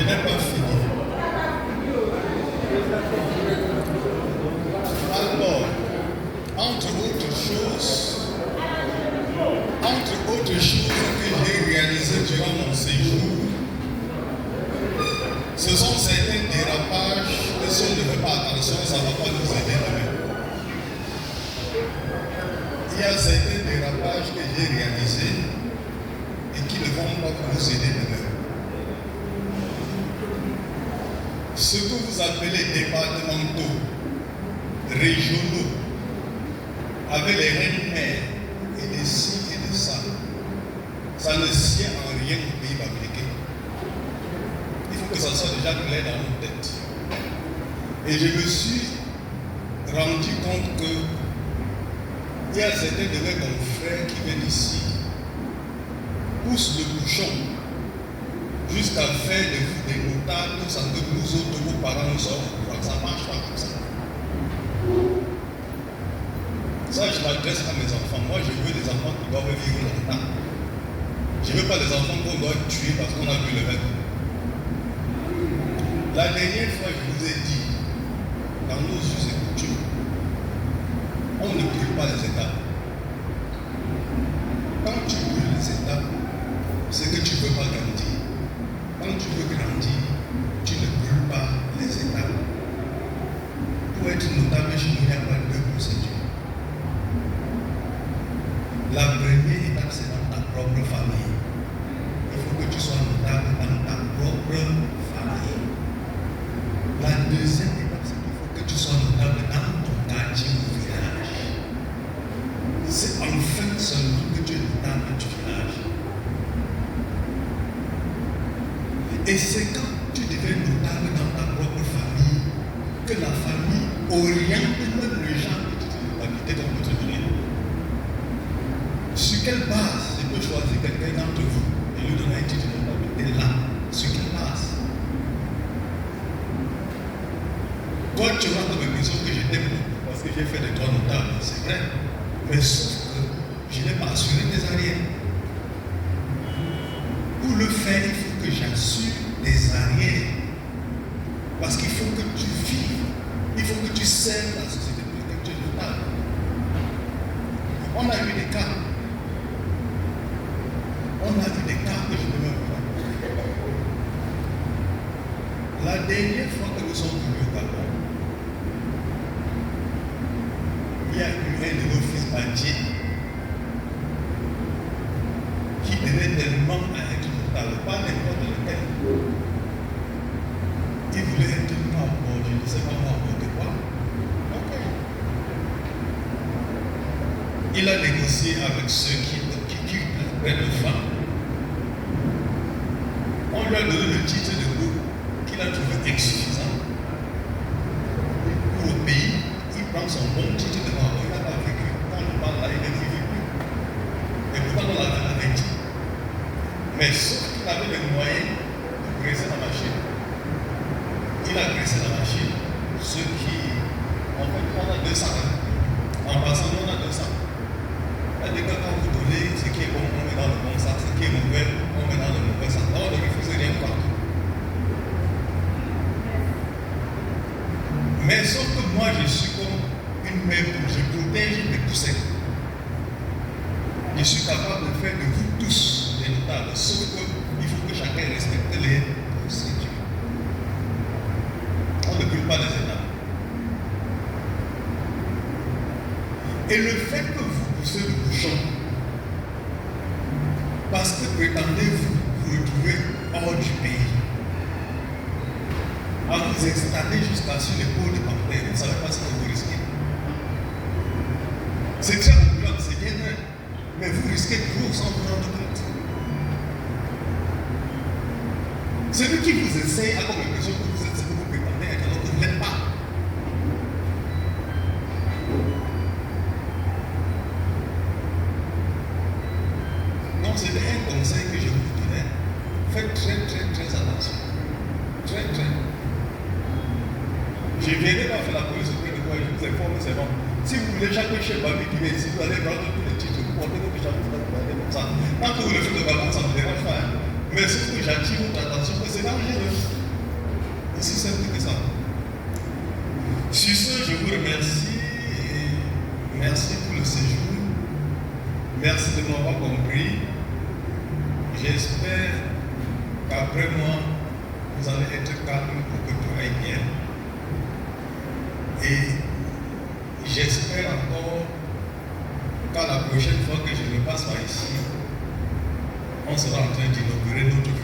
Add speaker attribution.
Speaker 1: n'ai pas fini. Alors, entre autres choses que j'ai réalisées durant mon séjour, ce sont certains dérapages que si on ne fait pas attention, ça ne va pas nous aider demain. Il y a certains dérapages que j'ai réalisés et qui ne vont pas vous aider demain. Ce que vous appelez départementaux, régionaux, avec les reines-mères et des ci et de ça, ça ne tient en rien au pays américain. Il faut que ça soit déjà clair dans nos têtes. Et je me suis rendu compte que il y a certains de mes confrères qui viennent ici, poussent le bouchon jusqu'à faire de vous des notables sans que nous autres, vos parents, nous sommes au courant. Ça ne marche pas comme ça. Ça, je m'adresse à mes enfants. Moi, je veux des enfants qui doivent vivre longtemps. Je ne veux pas des enfants qu'on doit tuer parce qu'on a vu le même. La dernière fois, je vous ai dit, dans nos us et coutumes, on ne brûle pas les étapes. Quand tu brûles les étapes, c'est que tu ne veux pas grandir. Quand tu veux grandir, tu ne brûles pas les étapes. Pour être notable chez nous, il n'y a pas deux procédures. La première étape, c'est dans ta propre famille. Il faut que tu sois notable dans ta propre famille. La deuxième étape, c'est qu'il faut que tu sois notable dans ton quartier ou village. C'est enfin seulement que tu es notable du village. Et c'est quand tu deviens notable dans ta propre famille que la famille oriente même le genre de notabilité qu'on peut te donner. Sur quelle base je peux choisir quelqu'un d'entre vous et lui donner un titre de notabilité là? Sur quelle base? Toi, tu rentres dans ma maison que je t'aime parce que j'ai fait de toi notable, c'est vrai. Mais sauf que je n'ai pas assuré tes arrières. Pour le faire, il faut que j'assure tes arrières. Parce qu'il faut que tu vives. Il faut que tu serves la société pour laquelle tu es notable. On a eu des cas. On a eu des cas que je ne me pas. La dernière fois que nous sommes venus au Gabon, il y a eu un de nos fils bandiers qui tenait tellement à être notable, pas n'importe lequel. Il voulait être noble, je ne sais pas n'importe quoi. Ok. Il a négocié avec ceux qui prennent le femmes. On lui a donné le titre de groupe qu'il a trouvé insuffisant. Pour le pays, il prend son bon titre de membre. Il n'a pas vécu. Quand on parle là, il ne vit plus. Et pourtant, on l'avait dit. Mais sauf qu'il avait les moyens de graisser la machine. Il a graissé la machine. Ceux qui. En fait, on a 200. En passant, on a 200. C'est-à-dire que quand vous donnez ce qui est bon, on met dans le bon sac. Ce qui est mauvais, on met dans le mauvais sac. Non, ne refusez rien partout. Mais sauf que moi, je suis comme une mère, je protège mes poussins. Je suis capable de faire de vous tous des notables. Sauf qu'il faut que chacun respecte les procédures. On ne brûle pas les étapes. Et le fait que vous poussez le bouchon, parce que prétendez-vous vous retrouver hors du pays, à vous extrader jusqu'à sur l'épaule de Pampère, vous ne savez pas ce que vous risquez. C'est très ambulant, c'est bien vrai, mais vous risquez gros sans vous rendre compte. Celui qui vous essaye a comme l'impression que vous êtes ce que vous prétendez être alors que vous ne l'êtes pas. Donc c'était un conseil que je vous donnais. Faites très attention. Très. Je viendrai pas faire la police auprès de moi, je vous informe, c'est bon. Si vous voulez chaque chef Babi qui vient ici, vous allez prendre tous les titres, vous portez votre chapeau, vous allez comme ça. Tant que vous le faites de balance, ça ne me dérange pas. Hein. Mais ce que j'attire votre attention, c'est dangereux. Aussi simple que ça. Sur ce, je vous remercie et merci pour le séjour. Merci de m'avoir compris. J'espère qu'après moi, vous allez être calme pour que tout aille bien. Et j'espère encore qu'à la prochaine fois que je ne passe pas ici, on sera en train d'inaugurer notre